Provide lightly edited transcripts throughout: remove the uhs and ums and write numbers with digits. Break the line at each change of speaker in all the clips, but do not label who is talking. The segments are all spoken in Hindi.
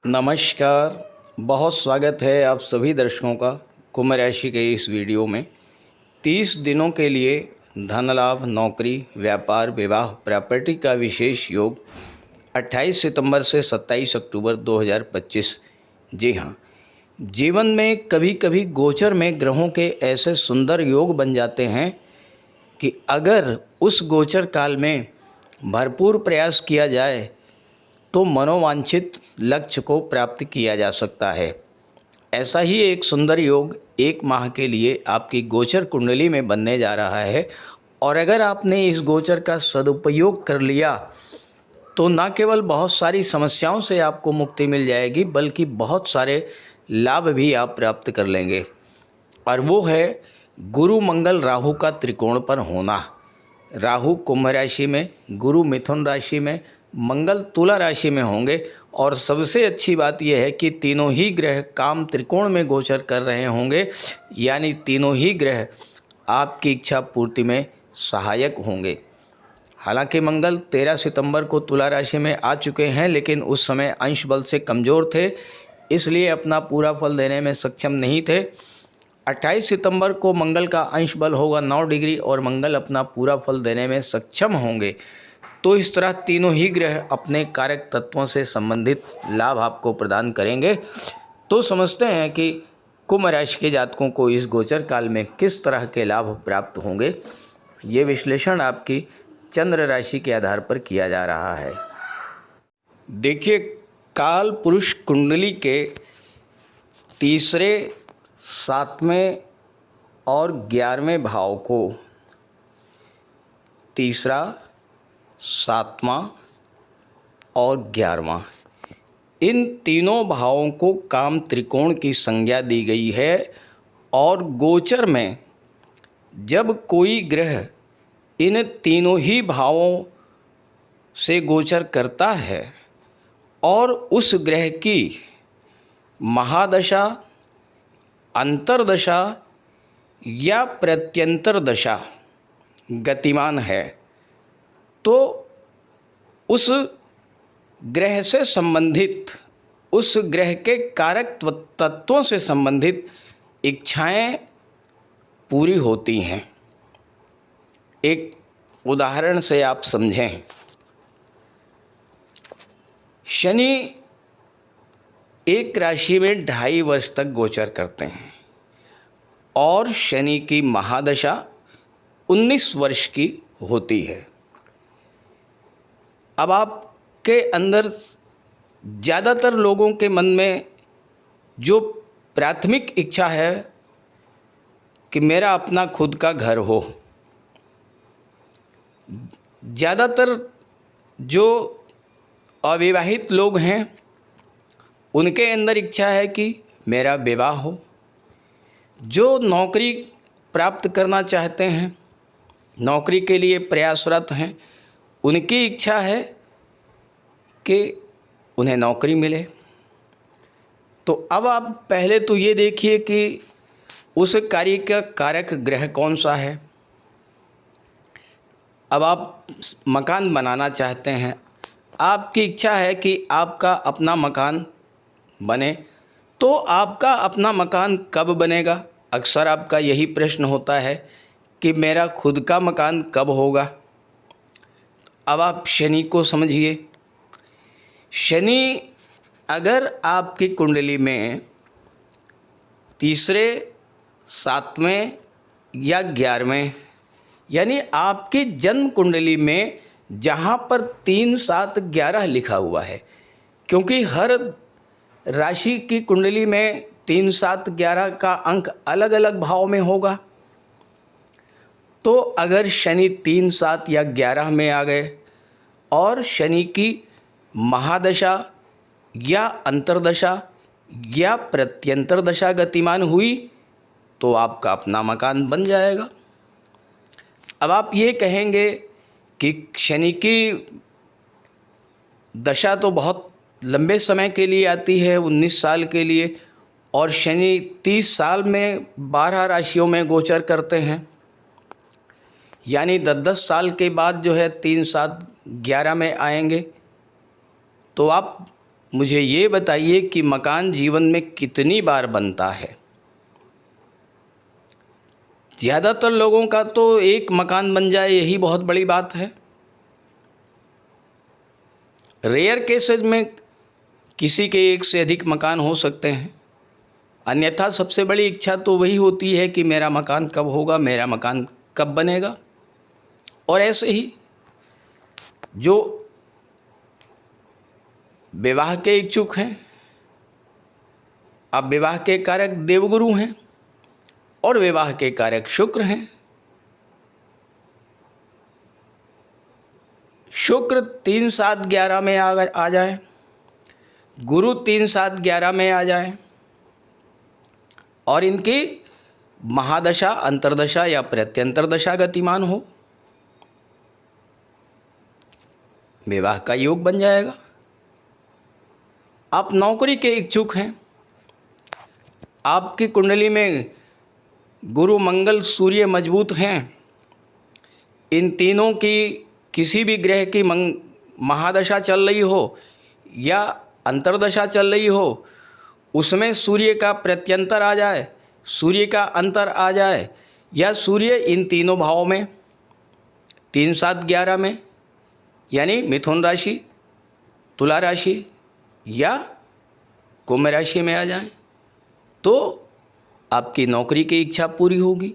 नमस्कार। बहुत स्वागत है आप सभी दर्शकों का कुंभ राशि के इस वीडियो में। 30 दिनों के लिए धन लाभ, नौकरी, व्यापार, विवाह, प्रॉपर्टी का विशेष योग 28 सितंबर से 27 अक्टूबर 2025। जी हाँ, जीवन में कभी कभी गोचर में ग्रहों के ऐसे सुंदर योग बन जाते हैं कि अगर उस गोचर काल में भरपूर प्रयास किया जाए तो मनोवांछित लक्ष्य को प्राप्त किया जा सकता है। ऐसा ही एक सुंदर योग 1 माह के लिए आपकी गोचर कुंडली में बनने जा रहा है और अगर आपने इस गोचर का सदुपयोग कर लिया तो न केवल बहुत सारी समस्याओं से आपको मुक्ति मिल जाएगी बल्कि बहुत सारे लाभ भी आप प्राप्त कर लेंगे। और वो है गुरु मंगल राहु का त्रिकोण पर होना। राहु कुंभ राशि में, गुरु मिथुन राशि में, मंगल तुला राशि में होंगे और सबसे अच्छी बात यह है कि तीनों ही ग्रह काम त्रिकोण में गोचर कर रहे होंगे, यानी तीनों ही ग्रह आपकी इच्छा पूर्ति में सहायक होंगे। हालांकि मंगल 13 सितंबर को तुला राशि में आ चुके हैं, लेकिन उस समय अंश बल से कमज़ोर थे, इसलिए अपना पूरा फल देने में सक्षम नहीं थे। 28 सितंबर को मंगल का अंश बल होगा 9 डिग्री और मंगल अपना पूरा फल देने में सक्षम होंगे। तो इस तरह तीनों ही ग्रह अपने कारक तत्वों से संबंधित लाभ आपको प्रदान करेंगे। तो समझते हैं कि कुंभ राशि के जातकों को इस गोचर काल में किस तरह के लाभ प्राप्त होंगे। ये विश्लेषण आपकी चंद्र राशि के आधार पर किया जा रहा है। देखिए, काल पुरुष कुंडली के तीसरे, 7वें और 11वें भाव को, तीसरा, 7वां और 11वां, इन तीनों भावों को काम त्रिकोण की संज्ञा दी गई है। और गोचर में जब कोई ग्रह इन तीनों ही भावों से गोचर करता है और उस ग्रह की महादशा, अंतर्दशा या प्रत्यंतर दशा गतिमान है, तो उस ग्रह से संबंधित, उस ग्रह के कारक तत्वों से संबंधित इच्छाएं पूरी होती हैं। एक उदाहरण से आप समझें, शनि एक राशि में 2.5 वर्ष तक गोचर करते हैं और शनि की महादशा 19 वर्ष की होती है। अब आपके अंदर ज़्यादातर लोगों के मन में जो प्राथमिक इच्छा है कि मेरा अपना खुद का घर हो। ज़्यादातर जो अविवाहित लोग हैं उनके अंदर इच्छा है कि मेरा विवाह हो। जो नौकरी प्राप्त करना चाहते हैं, नौकरी के लिए प्रयासरत हैं, उनकी इच्छा है कि उन्हें नौकरी मिले। तो अब आप पहले तो ये देखिए कि उस कार्य का कारक ग्रह कौन सा है। अब आप मकान बनाना चाहते हैं, आपकी इच्छा है कि आपका अपना मकान बने, तो आपका अपना मकान कब बनेगा? अक्सर आपका यही प्रश्न होता है कि मेरा खुद का मकान कब होगा। अब आप शनि को समझिए। शनि अगर आपकी कुंडली में तीसरे, 7वें या 11वें, यानी आपकी जन्म कुंडली में जहाँ पर 3, 7, 11 लिखा हुआ है, क्योंकि हर राशि की कुंडली में 3, 7, 11 का अंक अलग अलग भाव में होगा। तो अगर शनि 3, 7 या 11 में आ गए और शनि की महादशा या अंतर्दशा या प्रत्यंतर दशा गतिमान हुई तो आपका अपना मकान बन जाएगा। अब आप ये कहेंगे कि शनि की दशा तो बहुत लंबे समय के लिए आती है, 19 साल के लिए, और शनि 30 साल में 12 राशियों में गोचर करते हैं, यानी 10-10 साल के बाद जो है 3, 7, 11 में आएंगे। तो आप मुझे ये बताइए कि मकान जीवन में कितनी बार बनता है? ज़्यादातर लोगों का तो एक मकान बन जाए यही बहुत बड़ी बात है। रेयर केसेस में किसी के एक से अधिक मकान हो सकते हैं, अन्यथा सबसे बड़ी इच्छा तो वही होती है कि मेरा मकान कब होगा, मेरा मकान कब बनेगा। और ऐसे ही जो विवाह के इच्छुक हैं, अब विवाह के कारक देवगुरु हैं और विवाह के कारक शुक्र हैं। शुक्र 3, 7, 11 में आ जाए, गुरु 3, 7, 11 में आ जाए और इनकी महादशा, अंतर्दशा या प्रत्यंतर दशा गतिमान हो, विवाह का योग बन जाएगा। आप नौकरी के इच्छुक हैं, आपकी कुंडली में गुरु, मंगल, सूर्य मजबूत हैं, इन तीनों की किसी भी ग्रह की महादशा चल रही हो या अंतर्दशा चल रही हो, उसमें सूर्य का प्रत्यंतर आ जाए, सूर्य का अंतर आ जाए, या सूर्य इन तीनों भावों में 3, 7, 11 में, यानी मिथुन राशि, तुला राशि या कुंभ राशि में आ जाए, तो आपकी नौकरी की इच्छा पूरी होगी।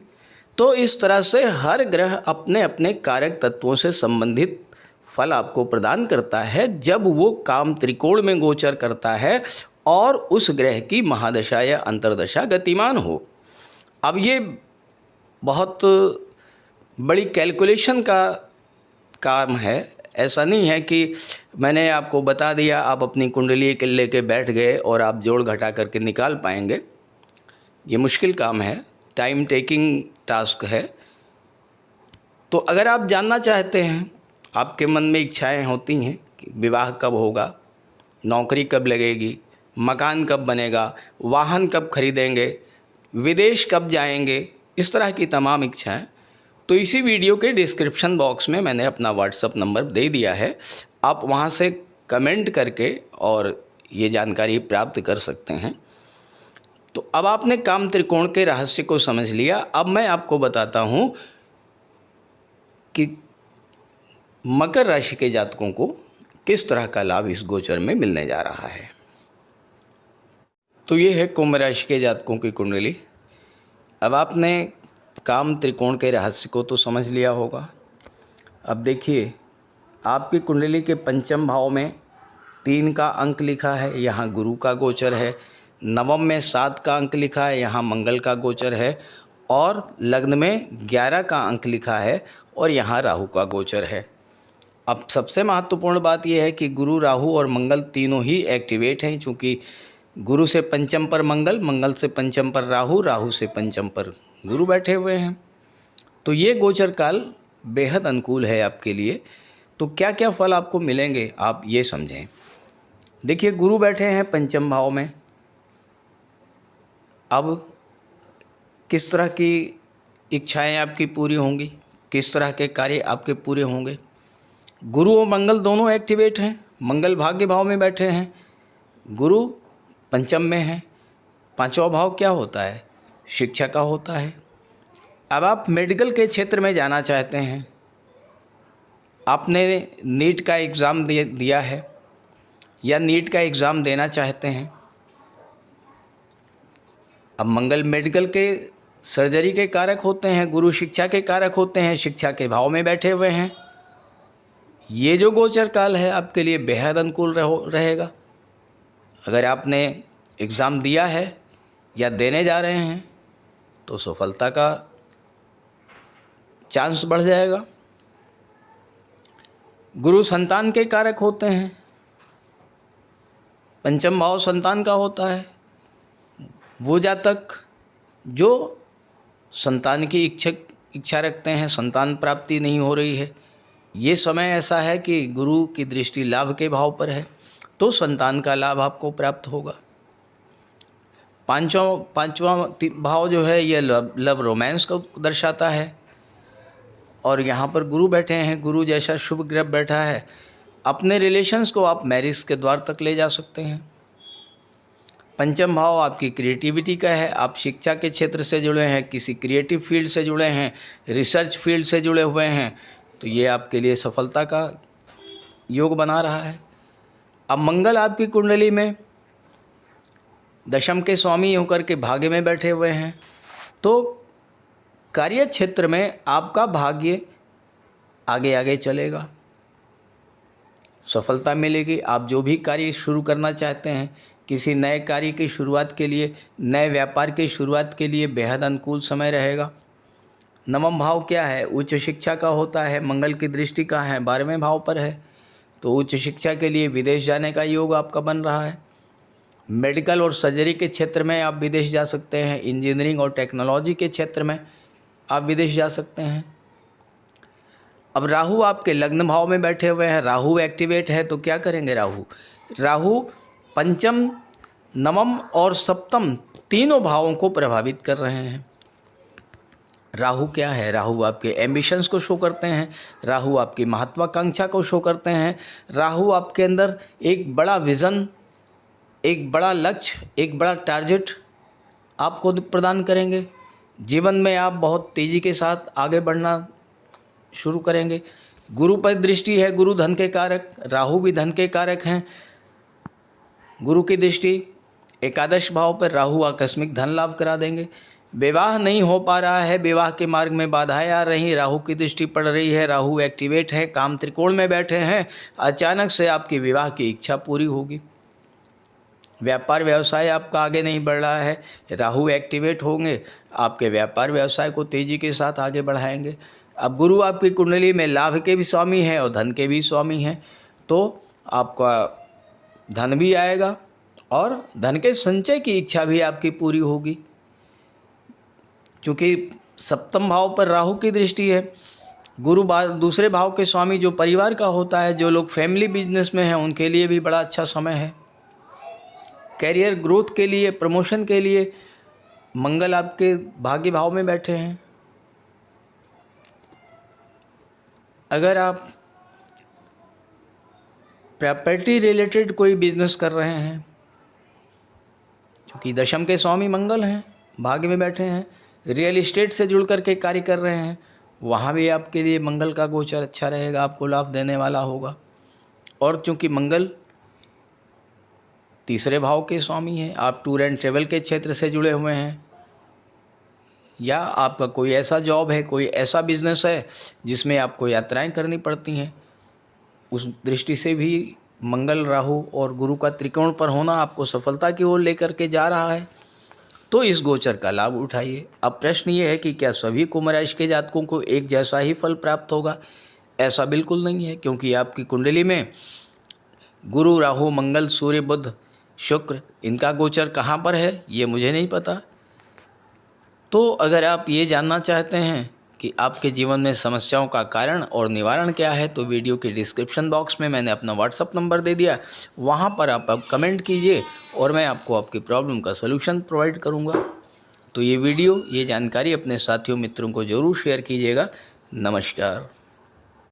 तो इस तरह से हर ग्रह अपने अपने कारक तत्वों से संबंधित फल आपको प्रदान करता है जब वो काम त्रिकोण में गोचर करता है और उस ग्रह की महादशा या अंतर्दशा गतिमान हो। अब ये बहुत बड़ी कैलकुलेशन का काम है, ऐसा नहीं है कि मैंने आपको बता दिया, आप अपनी कुंडली के लेके बैठ गए और आप जोड़ घटा करके निकाल पाएंगे। ये मुश्किल काम है, टाइम टेकिंग टास्क है। तो अगर आप जानना चाहते हैं, आपके मन में इच्छाएं होती हैं कि विवाह कब होगा, नौकरी कब लगेगी, मकान कब बनेगा, वाहन कब खरीदेंगे, विदेश कब जाएंगे, इस तरह की तमाम इच्छाएं, तो इसी वीडियो के डिस्क्रिप्शन बॉक्स में मैंने अपना व्हाट्सएप नंबर दे दिया है। आप वहां से कमेंट करके और ये जानकारी प्राप्त कर सकते हैं। तो अब आपने काम त्रिकोण के रहस्य को समझ लिया। अब मैं आपको बताता हूं कि मकर राशि के जातकों को किस तरह का लाभ इस गोचर में मिलने जा रहा है। तो ये है कुंभ राशि के जातकों की कुंडली। अब आपने काम त्रिकोण के रहस्य को तो समझ लिया होगा। अब देखिए, आपकी कुंडली के पंचम भाव में 3 का अंक लिखा है, यहाँ गुरु का गोचर है। नवम में 7 का अंक लिखा है, यहाँ मंगल का गोचर है। और लग्न में 11 का अंक लिखा है और यहाँ राहु का गोचर है। अब सबसे महत्वपूर्ण बात यह है कि गुरु, राहु और मंगल तीनों ही एक्टिवेट हैं, चूँकि गुरु से पंचम पर मंगल, मंगल से पंचम पर राहु, राहु से पंचम पर गुरु बैठे हुए हैं। तो ये गोचर काल बेहद अनुकूल है आपके लिए। तो क्या क्या फल आपको मिलेंगे आप ये समझें। देखिए, गुरु बैठे हैं पंचम भाव में। अब किस तरह की इच्छाएं आपकी पूरी होंगी, किस तरह के कार्य आपके पूरे होंगे। गुरु और मंगल दोनों एक्टिवेट हैं। मंगल भाग्य भाव में बैठे हैं, गुरु पंचम में है। पांचवा भाव क्या होता है? शिक्षा का होता है। अब आप मेडिकल के क्षेत्र में जाना चाहते हैं, आपने नीट का एग्ज़ाम दिया है या नीट का एग्ज़ाम देना चाहते हैं। अब मंगल मेडिकल के सर्जरी के कारक होते हैं, गुरु शिक्षा के कारक होते हैं, शिक्षा के भाव में बैठे हुए हैं। ये जो गोचर काल है आपके लिए बेहद अनुकूल रहेगा। अगर आपने एग्ज़ाम दिया है या देने जा रहे हैं तो सफलता का चांस बढ़ जाएगा। गुरु संतान के कारक होते हैं, पंचम भाव संतान का होता है। वो जातक जो संतान की इच्छा रखते हैं, संतान प्राप्ति नहीं हो रही है, ये समय ऐसा है कि गुरु की दृष्टि लाभ के भाव पर है, तो संतान का लाभ आपको प्राप्त होगा। पांचवा भाव जो है ये लव रोमांस को दर्शाता है। और यहाँ पर गुरु बैठे हैं, गुरु जैसा शुभ ग्रह बैठा है। अपने रिलेशंस को आप मैरिज के द्वार तक ले जा सकते हैं। पंचम भाव आपकी क्रिएटिविटी का है। आप शिक्षा के क्षेत्र से जुड़े हैं, किसी क्रिएटिव फील्ड से जुड़े हैं, रिसर्च फील्ड से जुड़े हुए हैं, तो ये आपके लिए सफलता का योग बना रहा है। अब मंगल आपकी कुंडली में दशम के स्वामी होकर के भाग्य में बैठे हुए हैं, तो कार्य क्षेत्र में आपका भाग्य आगे आगे चलेगा, सफलता मिलेगी। आप जो भी कार्य शुरू करना चाहते हैं, किसी नए कार्य की शुरुआत के लिए, नए व्यापार की शुरुआत के लिए बेहद अनुकूल समय रहेगा। नवम भाव क्या है? उच्च शिक्षा का होता है। मंगल की दृष्टि कहाँ है? 12वें भाव पर है। तो उच्च शिक्षा के लिए विदेश जाने का योग आपका बन रहा है। मेडिकल और सर्जरी के क्षेत्र में आप विदेश जा सकते हैं। इंजीनियरिंग और टेक्नोलॉजी के क्षेत्र में आप विदेश जा सकते हैं। अब राहु आपके लग्न भाव में बैठे हुए हैं। राहु एक्टिवेट है, तो क्या करेंगे? राहु पंचम, नवम और सप्तम तीनों भावों को प्रभावित कर रहे हैं। राहु क्या है? राहु आपके एम्बिशंस को शो करते हैं। राहु आपकी महत्वाकांक्षा को शो करते हैं। राहु आपके अंदर एक बड़ा विज़न, एक बड़ा लक्ष्य, एक बड़ा टारगेट आपको प्रदान करेंगे। जीवन में आप बहुत तेज़ी के साथ आगे बढ़ना शुरू करेंगे। गुरु पर दृष्टि है, गुरु धन के कारक, राहु भी धन के कारक हैं। गुरु की दृष्टि एकादश भाव पर, राहु आकस्मिक धन लाभ करा देंगे। विवाह नहीं हो पा रहा है, विवाह के मार्ग में बाधाएं आ रही, राहु की दृष्टि पड़ रही है, राहु एक्टिवेट है, काम त्रिकोण में बैठे हैं, अचानक से आपकी विवाह की इच्छा पूरी होगी। व्यापार व्यवसाय आपका आगे नहीं बढ़ रहा है, राहु एक्टिवेट होंगे, आपके व्यापार व्यवसाय को तेज़ी के साथ आगे बढ़ाएंगे। अब गुरु आपकी कुंडली में लाभ के भी स्वामी हैं और धन के भी स्वामी हैं, तो आपका धन भी आएगा और धन के संचय की इच्छा भी आपकी पूरी होगी। क्योंकि सप्तम भाव पर राहु की दृष्टि है, गुरु दूसरे भाव के स्वामी जो परिवार का होता है, जो लोग फैमिली बिजनेस में हैं उनके लिए भी बड़ा अच्छा समय है। कैरियर ग्रोथ के लिए, प्रमोशन के लिए मंगल आपके भाग्य भाव में बैठे हैं। अगर आप प्रॉपर्टी रिलेटेड कोई बिजनेस कर रहे हैं, क्योंकि दशम के स्वामी मंगल हैं, भाग्य में बैठे हैं, रियल एस्टेट से जुड़ कर के कार्य कर रहे हैं, वहाँ भी आपके लिए मंगल का गोचर अच्छा रहेगा, आपको लाभ देने वाला होगा। और चूँकि मंगल तीसरे भाव के स्वामी हैं, आप टूर एंड ट्रेवल के क्षेत्र से जुड़े हुए हैं, या आपका कोई ऐसा जॉब है, कोई ऐसा बिजनेस है जिसमें आपको यात्राएं करनी पड़ती हैं, उस दृष्टि से भी मंगल, राहु और गुरु का त्रिकोण पर होना आपको सफलता की ओर लेकर के जा रहा है। तो इस गोचर का लाभ उठाइए। अब प्रश्न ये है कि क्या सभी कुंभ राशि के जातकों को एक जैसा ही फल प्राप्त होगा? ऐसा बिल्कुल नहीं है, क्योंकि आपकी कुंडली में गुरु, राहु, मंगल, सूर्य, बुध, शुक्र, इनका गोचर कहाँ पर है ये मुझे नहीं पता। तो अगर आप ये जानना चाहते हैं कि आपके जीवन में समस्याओं का कारण और निवारण क्या है, तो वीडियो के डिस्क्रिप्शन बॉक्स में मैंने अपना व्हाट्सअप नंबर दे दिया, वहाँ पर आप कमेंट कीजिए और मैं आपको आपकी प्रॉब्लम का सलूशन प्रोवाइड करूँगा। तो ये वीडियो, ये जानकारी अपने साथियों मित्रों को ज़रूर शेयर कीजिएगा। नमस्कार।